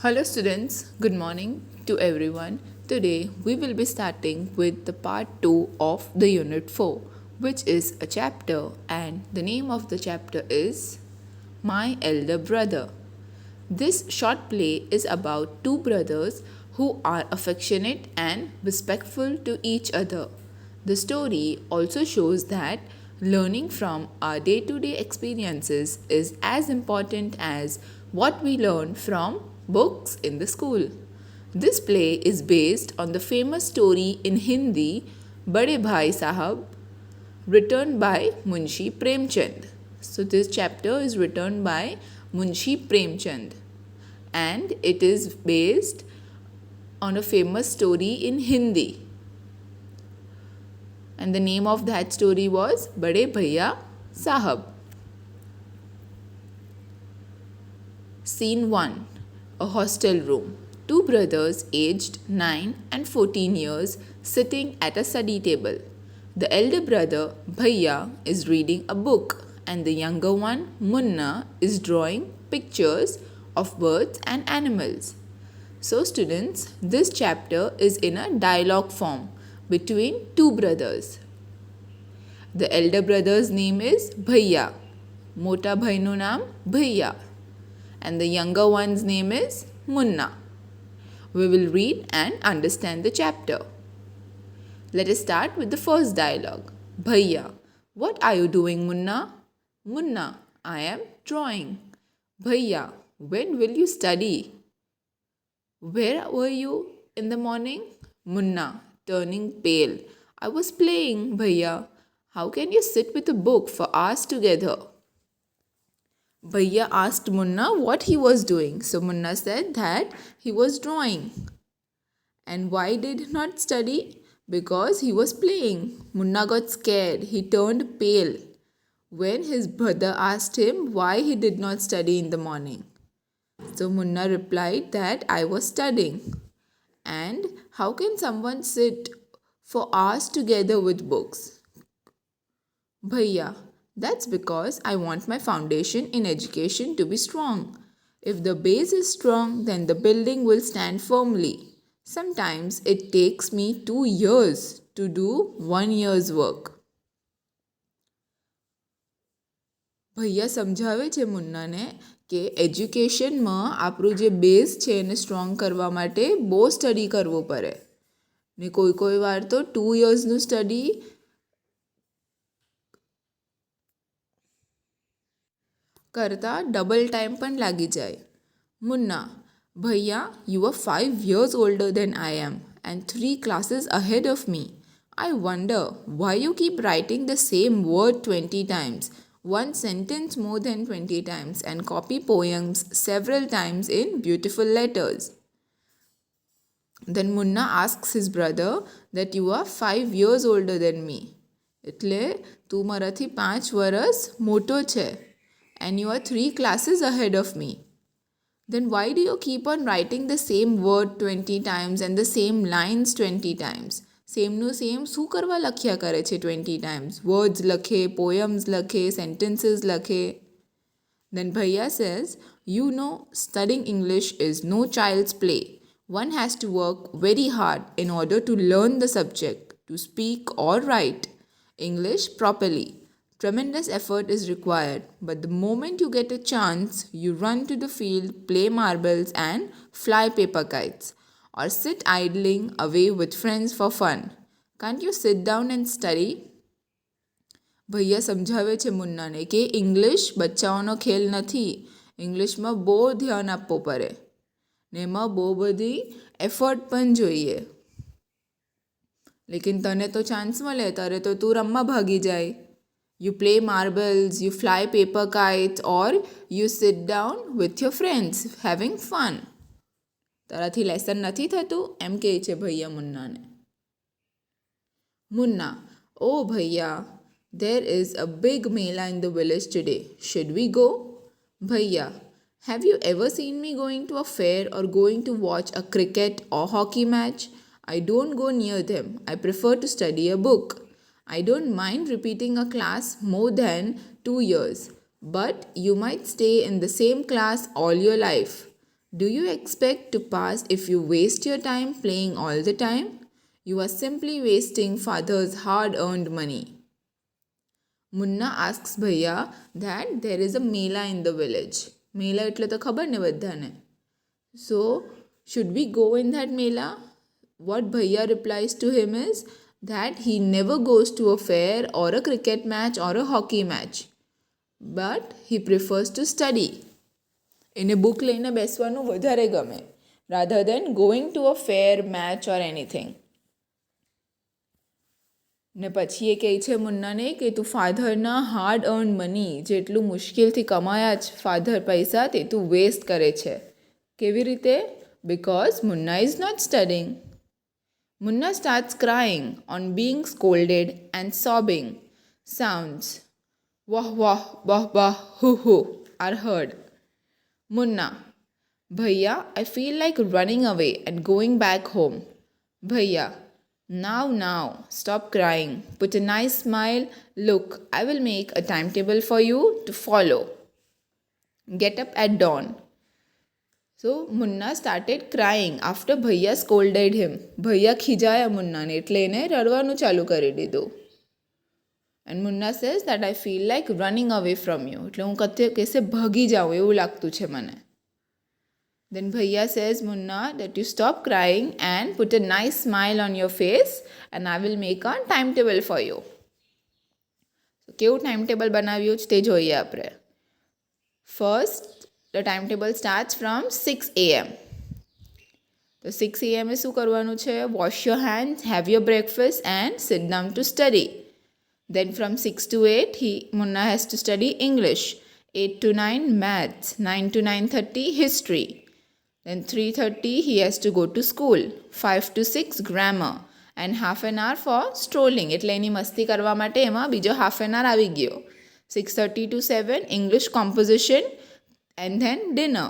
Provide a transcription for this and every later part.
Hello, students. Good morning to everyone. Today we will be starting with the part 2 of the unit 4, which is a chapter, and the name of the chapter is My Elder Brother. This short play is about two brothers who are affectionate and respectful to each other. The story also shows that learning from our day to day experiences is as important as what we learn from books in the school. This play is based on the famous story in Hindi Bade Bhai Sahab, written by Munshi Premchand. So, this chapter is written by Munshi Premchand and it is based on a famous story in Hindi. And the name of that story was Bade Bhaiya Sahab. Scene 1. A hostel room. Two brothers aged 9 and 14 years sitting at a study table. The elder brother, Bhaiya, is reading a book and the younger one, Munna, is drawing pictures of birds and animals. So, students, this chapter is in a dialogue form between two brothers. The elder brother's name is Bhaiya. Mota bhainu naam Bhaiya. And the younger one's name is Munna. We will read and understand the chapter. Let us start with the first dialogue. Bhaiya, what are you doing, Munna? Munna, I am drawing. Bhaiya, when will you study? Where were you in the morning? Munna, turning pale. I was playing, Bhaiya. How can you sit with a book for hours together? Bhaiya asked Munna what he was doing. So Munna said that he was drawing. And why did he not study? Because he was playing. Munna got scared. He turned pale when his brother asked him why he did not study in the morning. So Munna replied that I was studying. And how can someone sit for hours together with books? Bhaiya, that's because I want my foundation in education to be strong. If the base is strong, then the building will stand firmly. Sometimes it takes me 2 years to do 1 year's work. ભૈયા સમજાવે છે મુન્નાને કે એજ્યુકેશનમાં આપણું જે base છે એને strong કરવા માટે બહુ સ્ટડી કરવો પડે ને કોઈ વાર તો 2 યર્સનું સ્ટડી કરતાં ડબલ ટાઈમ પણ લાગી જાય. મુન્ના, ભૈયા, you are 5 years older than I am and 3 classes ahead of me. I wonder why you keep writing the same word 20 times, one sentence more than 20 times, and copy poems several times in beautiful letters. Then Munna asks his brother that you are 5 years older than me. એટલે તું મારાથી 5 વર્ષ મોટો છે. And you are 3 classes ahead of me. Then why do you keep on writing the same word 20 times and the same lines 20 times? Same શું કરવા લખ્યા કરે છે 20 times? Words લખે, poems લખે, sentences લખે. Then Bhaiya says, you know, studying English is no child's play. One has to work very hard in order to learn the subject, to speak or write English properly. Tremendous effort is required, but the moment you get a chance, you run to the field, play marbles and fly paper kites, or sit idling away with friends for fun. Can't you sit down and study? ભૈયા સમજાવે છે મુન્નાને કે English બચ્ચાઓનો ખેલ નથી. ઇંગ્લિશમાં બહુ ધ્યાન આપવું પડે ને એમાં બહુ બધી એફર્ટ પણ જોઈએ. લેકિન તને તો ચાન્સ મળે ત્યારે તો તું રમવા ભાગી જાય. You play marbles, you fly paper kites, or you sit down with your friends having fun. તારાથી લેસન નથી થતું એમ કહે છે ભૈયા મુન્નાને. Munna, oh Bhaiya, there is a big mela in the village today. Should we go? Bhaiya, have you ever seen me going to a fair or going to watch a cricket or hockey match? I don't go near them. I prefer to study a book. I don't mind repeating a class more than 2 years, but you might stay in the same class all your life. Do you expect to pass if you waste your time playing all the time? You are simply wasting father's hard earned money. Munna asks Bhaiya that there is a mela in the village. Mela એટલે તો ખબર ને બધાને. So, should we go in that mela? What Bhaiya replies to him is that he never goes to a fair or a cricket match or a hockey match. But he prefers to study. એને book લઈને બેસવાનું વધારે ગમે rather than going to a fair, match or anything. ને પછી એ કહે છે મુન્નાને કે તું ફાધરના હાર્ડ અર્ન મની જેટલું મુશ્કેલથી કમાયા જ ફાધર પૈસા તે તું વેસ્ટ કરે છે. કેવી રીતે? Because Munna is not studying. Munna starts crying on being scolded and sobbing. Sounds wah wah wah wah hoo hoo are heard. Munna, Bhaiya, I feel like running away and going back home. Bhaiya, now, stop crying. Put a nice smile. Look, I will make a timetable for you to follow. Get up at dawn. So, Munna started crying after Bhaiya scolded him. Bhaiya ખીજાયા મુન્નાને એટલે એને રડવાનું ચાલુ કરી દીધું. And Munna says that I feel like running away from you. એટલે હું કશે ભાગી જાઉં એવું લાગતું છે મને. Then Bhaiya says, Munna, that you stop crying and put a nice smile on your face and I will make a timetable for you. So, કેવું timetable બનાવ્યું તે જોઈએ આપણે. First, the timetable starts from 6 a.m. તો 6 a.m. એ શું કરવાનું છે? Wash your hands, have your breakfast and sit down to study. Then from 6 to 8, Munna has to study English. 8 to 9, maths. 9 to 9:30, history. Then 3:30 he has to go to school. 5 to 6 grammar and half an hour for strolling. એટલે એની મસ્તી કરવા માટે એમાં બીજો half an hour આવી ગયો. 6:30 to 7 English composition and then dinner.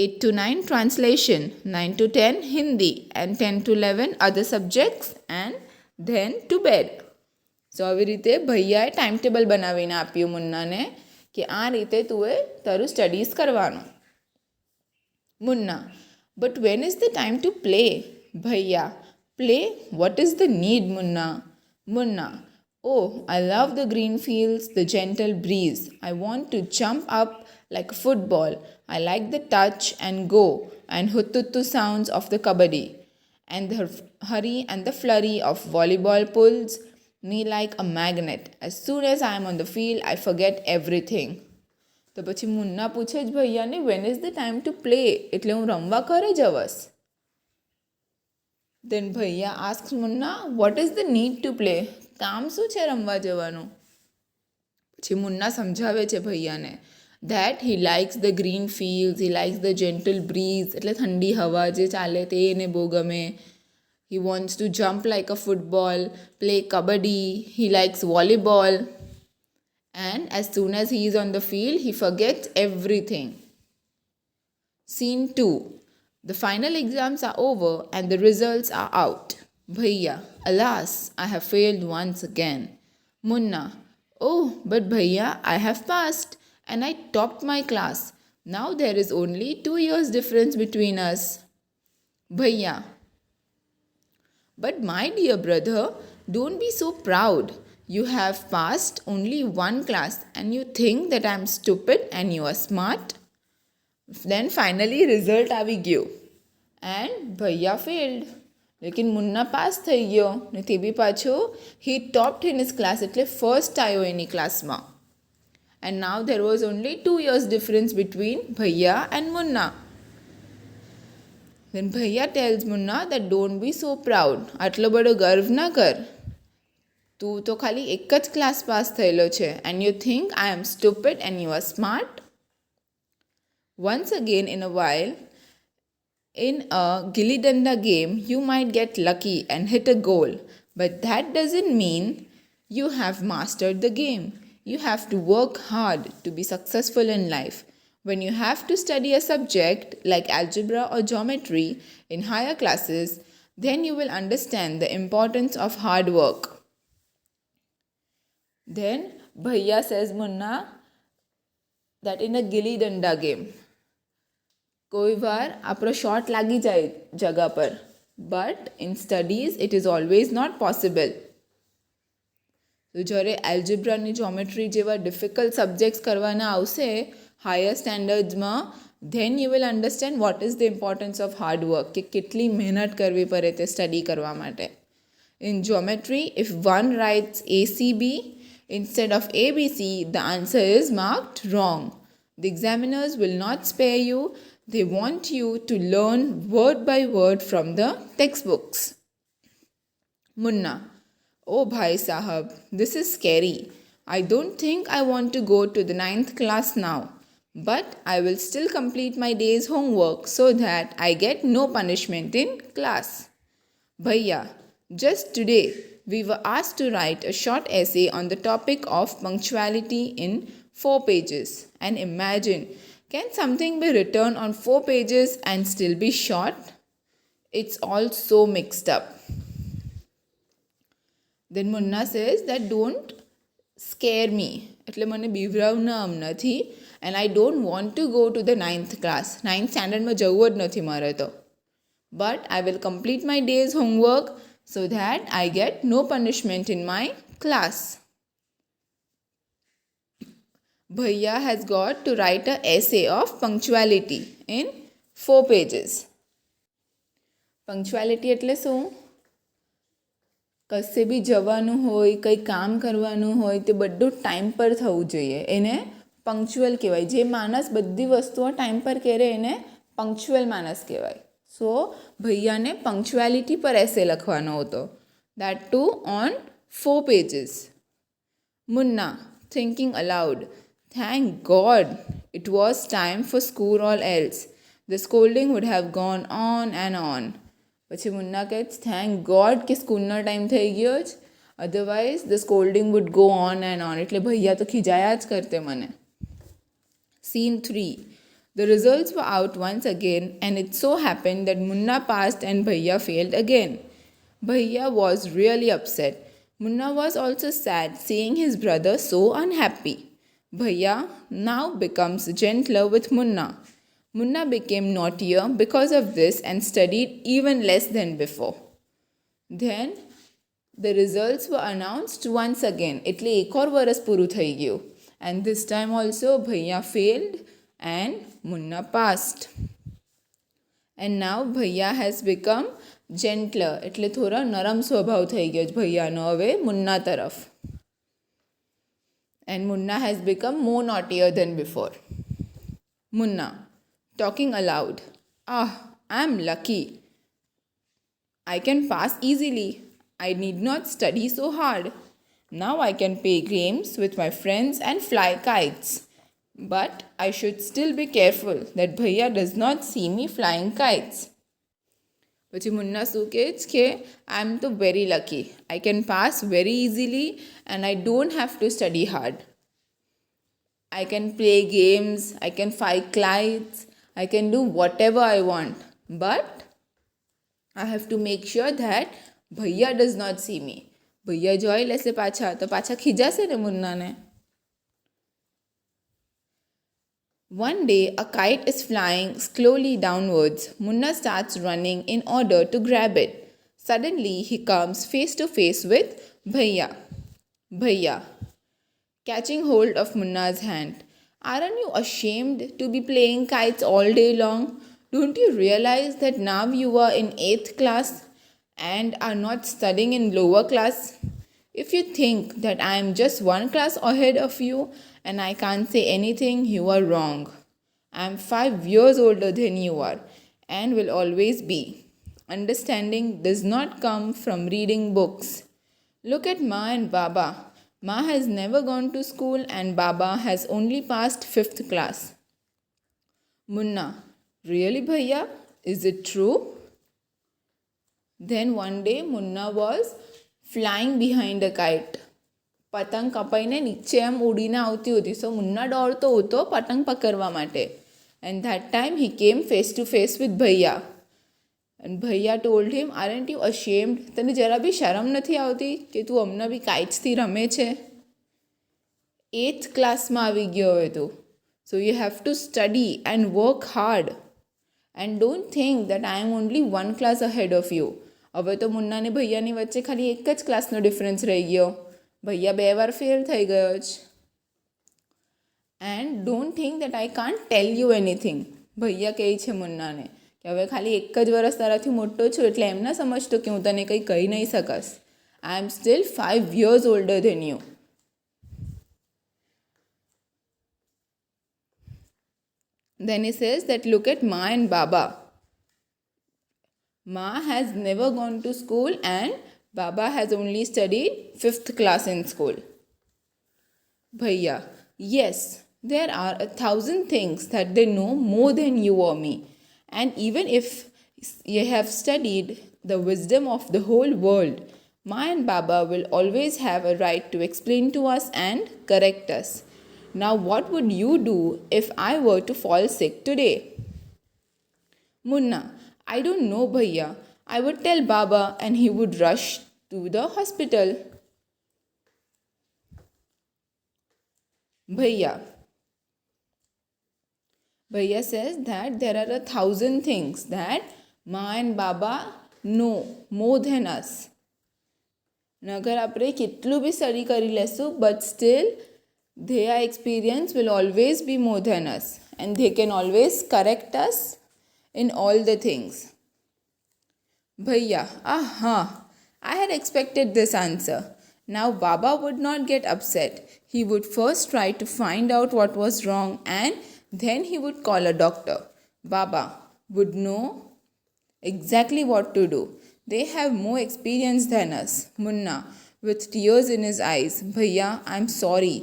8 to 9 translation. 9 to 10 Hindi and 10 to 11 other subjects and then to bed. So આવી રીતે ભૈયાએ ટાઈમ ટેબલ બનાવીને આપ્યું મુન્નાને કે આ રીતે તુએ તારું સ્ટડીઝ કરવાનું. Munna, but when is the time to play? Bhaiya, play? What is the need, Munna? Munna, oh, I love the green fields, the gentle breeze. I want to jump up like a football. I like the touch and go and hututtu sounds of the kabaddi. And the hurry and the flurry of volleyball pulls me like a magnet. As soon as I am on the field, I forget everything. તો પછી મુન્ના પૂછે જ ભૈયાને when is the time to play એટલે હું રમવા કરે જવસ. Then bhaiya ask Munna what is the need to play? કામ શું છે રમવા જવાનું? પછી મુન્ના સમજાવે છે ભૈયાને that he likes the green fields, he likes the gentle breeze એટલે ઠંડી હવા જે ચાલે તે એને બહુ ગમે. He wants to jump like a football, play kabaddi, he likes volleyball. And as soon as he is on the field, he forgets everything. Scene 2. The final exams are over and the results are out. Bhaiya, alas, I have failed once again. Munna, oh, but Bhaiya, I have passed and I topped my class. Now there is only 2 years difference between us. Bhaiya, but my dear brother, don't be so proud. You have passed only one class and you think that I am stupid and you are smart. Then finally result આવી ગયો and Bhaiya failed. લેકિન Munna pass થઈ ગયો ને તે બી પાછો he topped in his class એટલે first આવ્યો એની ક્લાસમાં. And now there was only 2 years difference between Bhaiya and Munna. Then Bhaiya tells Munna that don't be so proud. આટલો બધો ગર્વ ના કર. તું તો ખાલી એક જ ક્લાસ પાસ થયેલો છે and you think I am stupid and you are smart. Once again in a while, in a gilli danda game, you might get lucky and hit a goal, but that doesn't mean you have mastered the game. You have to work hard to be successful in life. When you have to study a subject like algebra or geometry in higher classes, then you will understand the importance of hard work. Then Bhaiya says Munna that in a gilli danda game, કોઈ વાર આપણો short લાગી જાય જગા પર, but in studies it is always not possible. તો જ્યારે એલ્જિબ્રાની જ્યોમેટ્રી જેવા ડિફિકલ્ટ સબ્જેક્ટ્સ કરવાના આવશે હાયર સ્ટેન્ડર્ડ્સમાં, then you will understand what is the importance of hard work, કે કેટલી મહેનત કરવી પડે તે સ્ટડી કરવા માટે. In geometry, if one writes ACB instead of ABC, the answer is marked wrong. The examiners will not spare you. They want you to learn word by word from the textbooks. Munna: Oh bhai sahab, this is scary. I don't think I want to go to the 9th class now. But I will still complete my day's homework so that I get no punishment in class. Bhaiya, just today, we were asked to write a short essay on the topic of punctuality in 4 pages. And imagine, can something be written on 4 pages and still be short? It's all so mixed up. Then Munna says that don't scare me. એટલે મને બીવરાવના નથી, and I don't want to go to the 9th class. 9th standardમાં જવું જ નથી મારે તો. But I will complete my day's homework so that I get no punishment in my class. Bhaiya has got to write an essay of punctuality in 4 pages. Punctuality એટલે શું? કશે બી જવાનું હોય, કંઈ કામ કરવાનું હોય, તે બધું ટાઈમ પર થવું જોઈએ. એને પંક્ચ્યુઅલ કહેવાય. જે માણસ બધી વસ્તુઓ ટાઈમ પર કરે એને પંક્ચ્યુઅલ માણસ કહેવાય. સો ભૈયાને પંક્ચ્યુઆલિટી પર એસે લખવાનો હતો. That too on 4 pages. Munna, thinking aloud, thank God it was time for school or else the scolding would have gone on and on. પછી મુન્ના કહે થેન્ક ગોડ કે સ્કૂલનો ટાઈમ થઈ ગયો જ, otherwise the scolding would go on and on. એટલે ભૈયા તો ખીજાયા જ કરતે મને. Scene 3. The results were out once again and it so happened that Munna passed and Bhaiya failed again. Bhaiya was really upset. Munna was also sad seeing his brother so unhappy. Bhaiya now becomes gentler with Munna. Munna became naughtier because of this and studied even less than before. Then the results were announced once again. એટલે એક ઓર વરસ પૂરું થઈ ગયું. And this time also Bhaiya failed and Munna passed. And now Bhaiya has become gentler. એટલે થોડા નરમ સ્વભાવ થઈ ગયો ભૈયાનો હવે મુન્ના તરફ. And Munna has become more naughtier than before. Munna, talking aloud, I'm lucky. I can pass easily. I need not study so hard. Now I can play games with my friends and fly kites. But I should still be careful that Bhaiya does not see me flying kites. પછી મુન્ના શું કહે છે કે I am તો very lucky. I can pass very easily and I don't have to study hard. I can play games, I can fly kites, I can do whatever I want. But I have to make sure that Bhaiya does not see me. ભૈયા જોઈ લેશે પાછા તો પાછા ખીજાશે ને મુન્નાને. One day, a kite is flying slowly downwards. Munna starts running in order to grab it. Suddenly, he comes face to face with Bhaiya. Bhaiya, catching hold of Munna's hand. Aren't you ashamed to be playing kites all day long? Don't you realize that now you are in 8th class and are not studying in lower class? If you think that I am just one class ahead of you and I can't say anything, you are wrong. I am 5 years older than you are and will always be. Understanding does not come from reading books. Look at Ma and Baba. Ma has never gone to school and Baba has only passed 5th class. Munna, really Bhaiya? Is it true? Then one day Munna was flying behind a kite. પતંગ કપાઈને નીચે એમ ઉડીને આવતી હતી. સો મુન્ના દોડતો હતો પતંગ પકડવા માટે. And that time he came face to face with Bhaiya. And Bhaiya told him, aren't you ashamed? તને જરા બી શરમ નથી આવતી કે તું હમણાં બી કાઇટ્સથી રમે છે? 8th ક્લાસમાં આવી ગયો હવે તું. So you have to study and work hard. And don't think that I M only one class ahead of you. હવે તો મુન્ના ને ભૈયાની વચ્ચે ખાલી એક જ ક્લાસનો ડિફરન્સ રહી ગયો. ભૈયા 2 વાર ફેલ થઈ ગયો જ. And don't think that I can't tell you anything. ભૈયા કહે છે મુન્નાને કે હવે ખાલી એક જ વર્ષ તારાથી મોટો છું એટલે એમ ના સમજતો કે હું તને કંઈ કહી નહીં શકસ. આઈ એમ steel 5 years older than you. Then he says that look at Ma and Baba. Ma has never gone to school and Baba has only studied 5th class in school. Bhaiya, yes, there are 1,000 things that they know more than you or me. And even if you have studied the wisdom of the whole world, Ma and Baba will always have a right to explain to us and correct us. Now, what would you do if I were to fall sick today? Munna, I don't know, Bhaiya. I would tell Baba and he would rush to the hospital. Bhaiya says that there are 1,000 things that Ma and Baba know more than us. અગર આપણે કેટલું B study કરી લેશું but still their experience will always be more than us and they can always correct us in all the things. Bhaiya, I had expected this answer. Now Baba would not get upset. He would first try to find out what was wrong and then he would call a doctor. Baba would know exactly what to do. They have more experience than us. Munna, with tears in his eyes, Bhaiya, I'm sorry.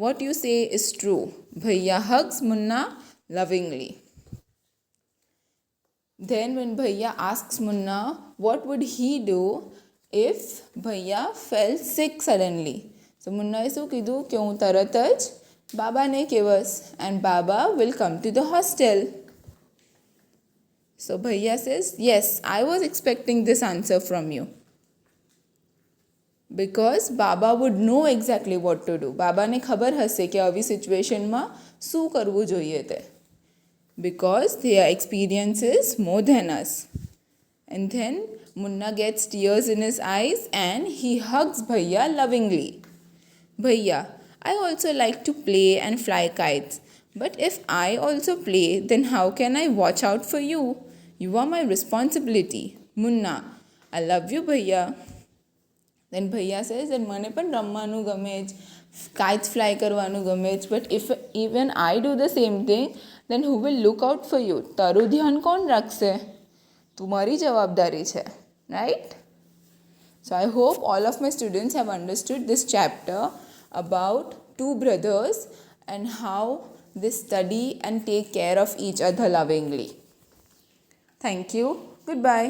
What you say is true. Bhaiya hugs Munna lovingly. Then when Bhaiya asks Munna what would he do if Bhaiya fell sick suddenly. So Munna શું કીધું કે હું તરત જ બાબાને કહેવસ and Baba will come to the hostel. So Bhaiya says, yes, I was expecting this answer from you. Because Baba would know exactly what to do. બાબાને ખબર હશે કે આવી સિચ્યુએશનમાં શું કરવું જોઈએ તે. Because their experience is more than us. And then Munna gets tears in his eyes and he hugs Bhaiya lovingly. Bhaiya, I also like to play and fly kites. But if I also play, then how can I watch out for you? You are my responsibility. Munna, I love you, Bhaiya. Then Bhaiya says that મને પણ રમવાનું ગમે જ, kites fly કરવાનું ગમે જ, but if even I do the same thing, then who will look out for you? તારું ધ્યાન કોણ રાખશે? તમારી જવાબદારી છે, right? So I hope all of my students have understood this chapter about two brothers and how they study and take care of each other lovingly. Thank you. Goodbye.